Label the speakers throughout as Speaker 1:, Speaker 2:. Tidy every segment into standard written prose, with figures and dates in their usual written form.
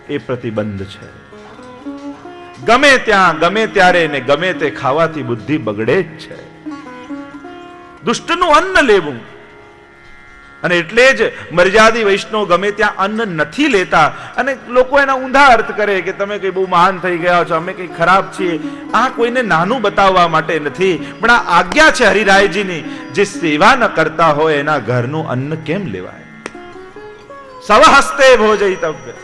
Speaker 1: એ પ્રતિબંધ છે. ગમે ત્યાં ગમે ત્યારે ને ગમે તે ખાવાથી બુદ્ધિ બગડે જ છે. દુષ્ટનું અન્ન લેવું, અને એટલે જ મર્યાદી વૈષ્ણવ ગમે ત્યાં અન્ન નથી લેતા. અને લોકો એના ઊંધા અર્થ કરે કે તમે કઈ બહુ મહાન થઈ ગયા છો, અમે કઈ ખરાબ છીએ. આ કોઈને નાનું બતાવવા માટે નથી, પણ આ આજ્ઞા છે હરિરાયજીની. જે સેવા ન કરતા હોય એના ઘરનું અન્ન કેમ લેવાય? સ્વહસ્તે ભોજયિતવ્ય.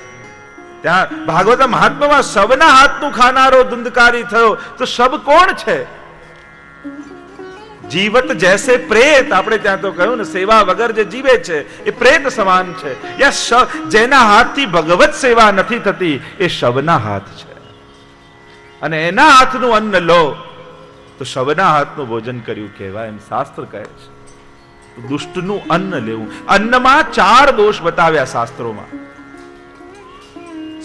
Speaker 1: ત્યાં ભાગવત મહાત્મામાં સબના હાથનું ખાનારો ધુંધકારી થયો. તો સબ કોણ છે? જીવત જૈસે પ્રેત. આપણે ત્યાં તો કહ્યું ને, સેવા વગર જે જીવે છે એ પ્રેત સમાન છે. યા જેના હાથથી ભગવત સેવા નથી થતી એ શવના હાથ છે. અને એના હાથનું અન્ન લો તો શવના હાથનું ભોજન કર્યું કહેવાય, એમ શાસ્ત્ર કહે છે. દુષ્ટનું અન્ન લેવું. અન્નમાં 4 દોષ બતાવ્યા શાસ્ત્રોમાં.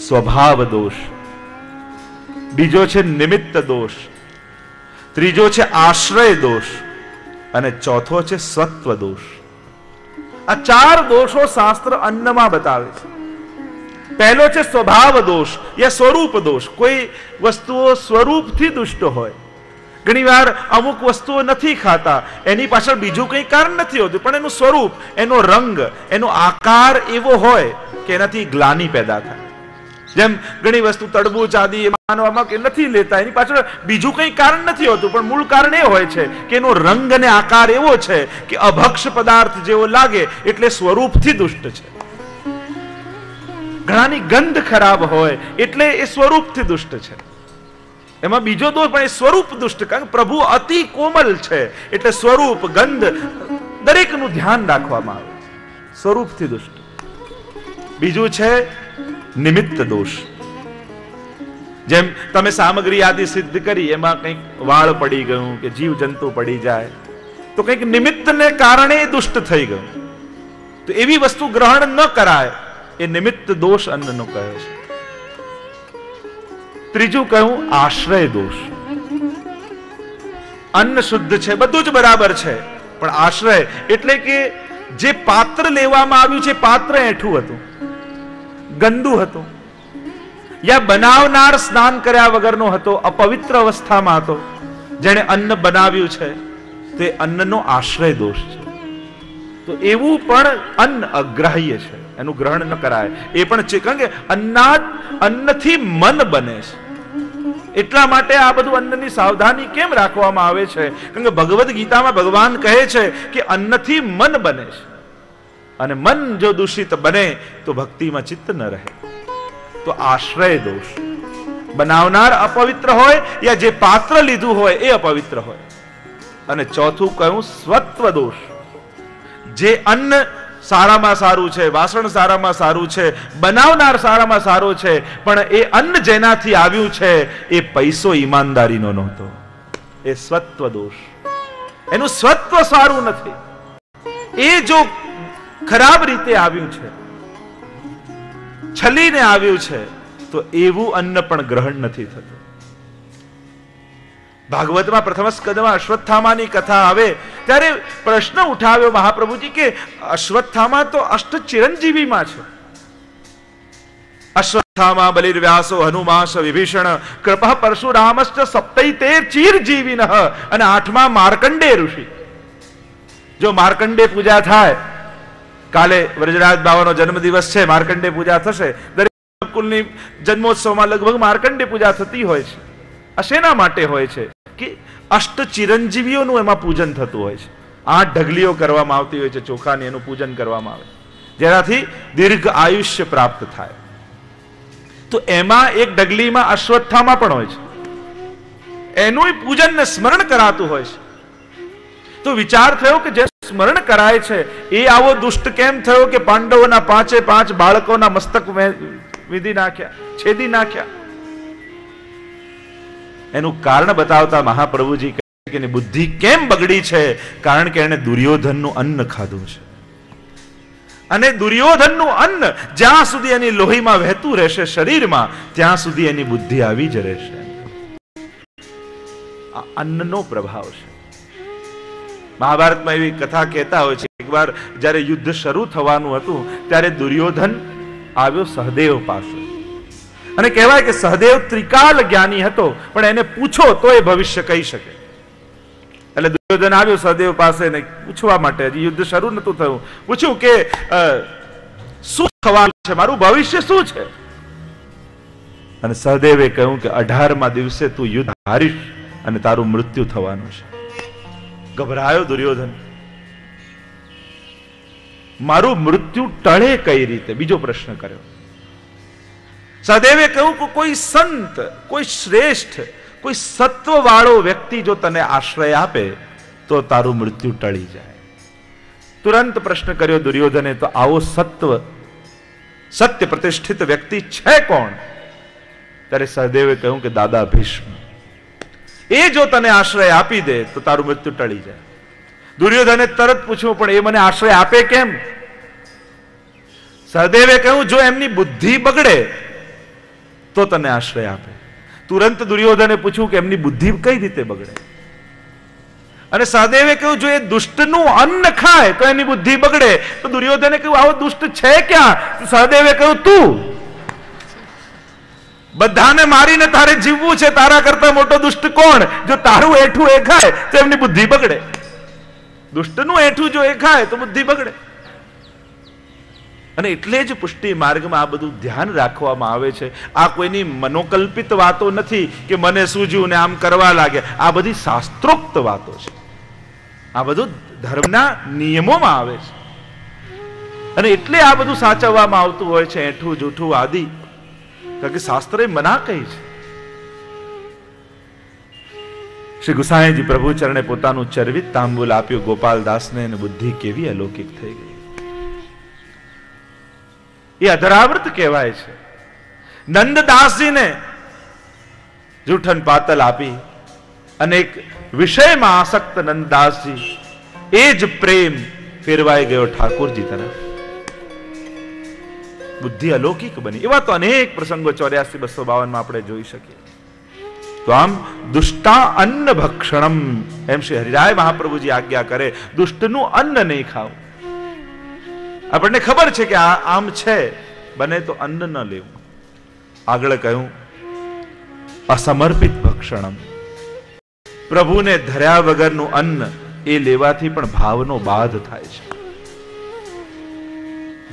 Speaker 1: સ્વભાવ દોષ, બીજો છે નિમિત્ત દોષ, ત્રીજો છે આશ્રય દોષ, અને ચોથો છે સત્વ દોષ. આ 4 દોષો શાસ્ત્ર અન્નમાં બતાવે છે. પહેલો છે સ્વભાવ દોષ યા સ્વરૂપ દોષ. કોઈ વસ્તુઓ સ્વરૂપથી દુષ્ટ હોય. ઘણીવાર અમુક વસ્તુઓ નથી ખાતા, એની પાછળ બીજું કંઈ કારણ નથી હોતું, પણ એનું સ્વરૂપ, એનો રંગ, એનો આકાર એવો હોય કે એનાથી ગ્લાનિ પેદા થાય. જેમ ઘણી વસ્તુ તડબૂચ આદિ માનવામાં કે નથી લેતા, એની પાછળ બીજું કંઈ કારણ નથી હોતું, પણ મૂળ કારણ એ હોય છે કે એનો રંગ અને આકાર એવો છે કે અભક્ષ પદાર્થ જેવો લાગે, એટલે સ્વરૂપથી દુષ્ટ છે. ઘણાની ગંધ ખરાબ હોય એટલે એ સ્વરૂપથી દુષ્ટ છે. એમાં બીજો દોષ પણ એ સ્વરૂપ દુષ્ટ, કારણ કે પ્રભુ અતિ કોમલ છે એટલે સ્વરૂપ, ગંધ દરેકનું ધ્યાન રાખવામાં આવે. સ્વરૂપથી દુષ્ટ. બીજું છે નિમિત્ત દોષ. જેમ તમે સામગ્રી આદિ સિદ્ધ કરી, એમાં કંઈક વાળ પડી ગયું કે જીવ જંતુ પડી જાય તો કંઈક નિમિત્તને કારણે દુષ્ટ થઈ ગયું, તો એવી વસ્તુ ગ્રહણ ન કરાય. એ નિમિત્ત દોષ અન્નનો કહે છે. ત્રીજું કહ્યું આશ્રય દોષ. અન્ન શુદ્ધ છે, બધું જ બરાબર છે, પણ આશ્રય એટલે કે જે પાત્ર લેવામાં આવ્યું છે પાત્ર એઠું હતું, ગંદુ હતું, યા બનાવનાર સ્નાન કર્યા વગરનો હતો, અપવિત્ર અવસ્થામાં હતો. જેણે અન્ન બનાવ્યું છે તે અન્નનો આશ્રય દોષ છે. તો એવું પણ અન્ન અગ્રાહ્ય છે, એનું ગ્રહણ ન કરાય. એ પણ છે, કારણ કે અન્નથી મન બને છે. એટલા માટે આ બધું અન્નની સાવધાની કેમ રાખવામાં આવે છે? કારણ કે ભગવદ્ ગીતામાં ભગવાન કહે છે કે અન્નથી મન બને છે, અને મન જો દૂષિત બને તો ભક્તિમાં ચિત્ત ન રહે. તો આશ્રય દોષ. બનાવનાર અપવિત્ર હોય યા જે પાત્ર લીધું હોય એ અપવિત્ર હોય. અને ચોથું કહ્યું સ્વત્વ દોષ. જે અન્ન સારામાં સારું છે, વાસણ સારામાં સારું છે, બનાવનાર સારામાં સારો છે, પણ એ અન્ન જેનાથી આવ્યું છે એ પૈસો ઈમાનદારીનો નહોતો. એ સ્વત્વ દોષ. એનું સ્વત્વ સારું નથી. એ જો ખરાબ રીતે આવ્યું છે, છલીને આવ્યું છે, તો એવું અન્ન પણ ગ્રહણ નથી થતું. ભાગવતમાં પ્રથમ સ્કંદમાં અશ્વત્થામાની કથા આવે ત્યારે પ્રશ્ન ઉઠાવ્યો મહાપ્રભુજી કે અશ્વત્થામા તો અષ્ટ ચિરંજીવીમાં છે. અશ્વત્થામા બલિર્વ્યાસો હનુમાશ વિભીષણ કૃપઃ પરશુરામશ્ચ સપ્તૈતેર ચિરજીવિનઃ, અને 8મા માર્કંડે ઋષિ. જો માર્કંડે પૂજા થાય, કાલે વ્રજરાજ બાવાનો જન્મદિવસ છે, માર્કંડે પૂજા થશે. દરેક કુલની જન્મોત્સવમાં લગભગ માર્કંડે પૂજા થતી હોય છે. આ શેના માટે હોય છે? કે અષ્ટ ચિરંજીવીઓનું એમાં પૂજન થતું હોય છે. 8 ઢગલીઓ કરવામાં આવતી હોય છે ચોખાની, એનું પૂજન કરવામાં આવે જેનાથી દીર્ઘ આયુષ્ય પ્રાપ્ત થાય. તો એમાં એક ઢગલીમાં અશ્વત્થામા પણ હોય છે, એનું પૂજન ને સ્મરણ કરાતું હોય છે. તો વિચાર થયો કે જે સ્મરણ કરાય છે એ આવો દુષ્ટ કેમ થયો કે પાંડવોના 5 બાળકોના મસ્તક વિધિ નાખ્યા, છેદી નાખ્યા? એનું કારણ બતાવતા મહાપ્રભુજી કહે કે એની બુદ્ધિ કેમ બગડી છે? કારણ કે એને દુર્યોધનનું અન્ન ખાધું છે, અને દુર્યોધનનું અન્ન જ્યાં સુધી એની લોહીમાં વહેતું રહેશે શરીરમાં, ત્યાં સુધી એની બુદ્ધિ આવી જ રહેશે. આ અન્નનો પ્રભાવ છે. મહાભારતમાં એવી કથા કહેતા હોય છે, એકવાર જ્યારે યુદ્ધ શરૂ થવાનું હતું ત્યારે દુર્યોધન આવ્યો સહદેવ પાસે. અને કહેવાય કે સહદેવ ત્રિકાલ જ્ઞાની હતો, પણ એને પૂછો તો એ ભવિષ્ય કહી શકે. એટલે દુર્યોધન આવ્યો સહદેવ પાસે ને પૂછવા માટે, હજી યુદ્ધ શરૂ નતું થયું, પૂછ્યું કે શું થવાનું છે, મારું ભવિષ્ય શું છે? અને સહદેવે કહ્યું કે 18મા દિવસે તું યુદ્ધ હારીશ અને તારું મૃત્યુ થવાનું છે. ગભરાયો દુર્યોધન, મારું મૃત્યુ ટળે કઈ રીતે? બીજો પ્રશ્ન કર્યો. સહદેવે કહ્યું કે કોઈ સંત, કોઈ શ્રેષ્ઠ, કોઈ સત્વ વાળો વ્યક્તિ જો તને આશ્રય આપે તો તારું મૃત્યુ ટળી જાય. તુરંત પ્રશ્ન કર્યો દુર્યોધને, તો આવો સત્ય પ્રતિષ્ઠિત વ્યક્તિ છે કોણ? ત્યારે સહદેવે કહ્યું કે દાદા ભીષ્મ, એ જો તને આશ્રય આપી દે તો તારું મૃત્યુ ટળી જાય. દુર્યોધને તરત પૂછ્યું, પણ એ મને આશ્રય આપે કેમ? સહદેવે કહ્યું, જો એમની બુદ્ધિ બગડે તો તને આશ્રય આપે. તુરંત દુર્યોધને પૂછ્યું કે એમની બુદ્ધિ કઈ રીતે બગડે? અને સહદેવે કહ્યું, જો એ દુષ્ટનું અન્ન ખાય તો એની બુદ્ધિ બગડે. તો દુર્યોધને કહ્યું, આવો દુષ્ટ છે ક્યાં? સહદેવે કહ્યું, તું. બધાને મારીને તારે જીવવું છે, તારા કરતા મોટો દુષ્ટ કોણ? જો તારું એઠું એ ખાય તો એમની બુદ્ધિ બગડે. દુષ્ટનું એઠું જો એ ખાય તો બુદ્ધિ બગડે. અને એટલે જ પુષ્ટિ માર્ગમાં આ બધું ધ્યાન રાખવામાં આવે છે. આ કોઈની મનોકલ્પિત વાતો નથી કે મને સૂજ્યું ને આમ કરવા લાગે. આ બધી શાસ્ત્રોક્ત વાતો છે. આ બધું ધર્મના નિયમોમાં આવે છે. અને એટલે આ બધું સાચવવામાં આવતું હોય છે, એઠું જૂઠું આદિ, કારણ કે શાસ્ત્રે મના કહી છે. શ્રી ગુસાઈજી પ્રભુ ચરણે પોતાનું ચરવિત તાંબુલ આપ્યું ગોપાલદાસને, અને બુદ્ધિ કેવી અલૌકિક થઈ ગઈ. એ અધરાવૃત કહેવાય છે. નંદદાસજીને જૂઠન પાતલ આપી અને એક વિષયમાં આસક્ત નંદદાસજી, એ જ પ્રેમ ફેરવાઈ ગયો ઠાકોરજી તરફ. બુદ્ધિ અલૌકિક બની. એવા તો અનેક પ્રસંગો 84-252 આપણે જોઈ શકીએ. તો આમ દુષ્ટા અન્ન ભક્ષણમ, એમ શ્રી હરિરાય મહાપ્રભુજી આજ્ઞા કરે, દુષ્ટનું અન્ન નહીં ખાવું. આપણને ખબર છે કે આ આમ છે, બને તો અન્ન ન લેવું. આગળ કહ્યું અસમર્પિત ભક્ષણમ, પ્રભુને ધર્યા વગરનું અન્ન એ લેવાથી પણ ભાવનો બાધ થાય છે.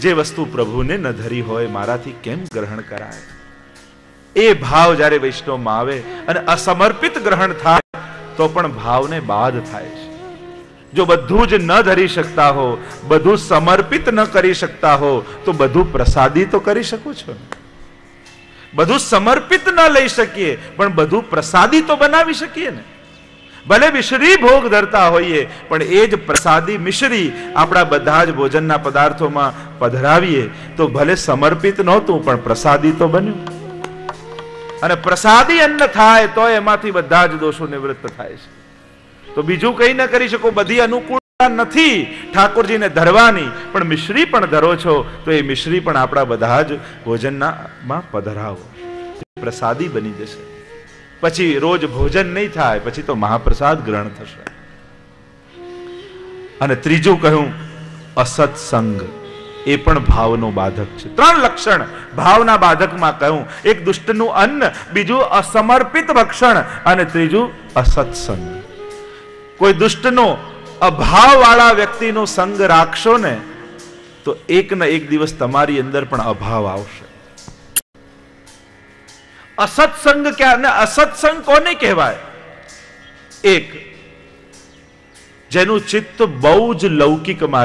Speaker 1: જે વસ્તુ પ્રભુને ન ધરી હોય મારાથી કેમ ગ્રહણ કરાય? એ ભાવ જ્યારે વૈષ્ણવમાં આવે અને અસમર્પિત ગ્રહણ થાય તો પણ ભાવને બાધ થાય છે. જો બધું જ ન ધરી શકતા હો, બધું સમર્પિત ન કરી શકતા હો, તો બધું પ્રસાદી તો કરી શકો છો. બધું સમર્પિત ન લઈ શકીએ પણ બધું પ્રસાદી તો બનાવી શકીએ ને. ભલે મિશ્રી ભોગ ધરતા હોઈએ પણ એ જ પ્રસાદી મિશ્રી આપણા બધા જ ભોજનના પદાર્થોમાં પધરાવીએ તો ભલે સમર્પિત નહોતું પણ પ્રસાદી તો બન્યું. અને પ્રસાદી અન્ન થાય તો એમાંથી બધા જ દોષો નિવૃત્ત થાય છે. તો બીજું કંઈ ન કરી શકો, બધી અનુકૂળતા નથી ઠાકોરજીને ધરવાની, પણ મિશ્રી પણ ધરો છો તો એ મિશ્રી પણ આપણા બધા જ ભોજનમાં પધરાવો, પ્રસાદી બની જશે. પછી રોજ ભોજન નહીં થાય, પછી તો મહાપ્રસાદ ગ્રહણ થશે. અને ત્રીજું કહ્યું અસત્સંગ, એ પણ ભાવનો બાધક છે. 3 લક્ષણ ભાવના બાધકમાં કહ્યું, એક દુષ્ટનું અન્ન, બીજું અસમર્પિત ભક્ષણ અને ત્રીજું અસત્સંગ. કોઈ દુષ્ટનો અભાવ વાળા વ્યક્તિનો સંગ રાખશો ને તો એક ને એક દિવસ તમારી અંદર પણ અભાવ આવશે. અસત્સંગ ક્યાં? અસત્સંગ કોને કહેવાય? એક જેનું ચિત્ત બહુ જ લૌકિકમાં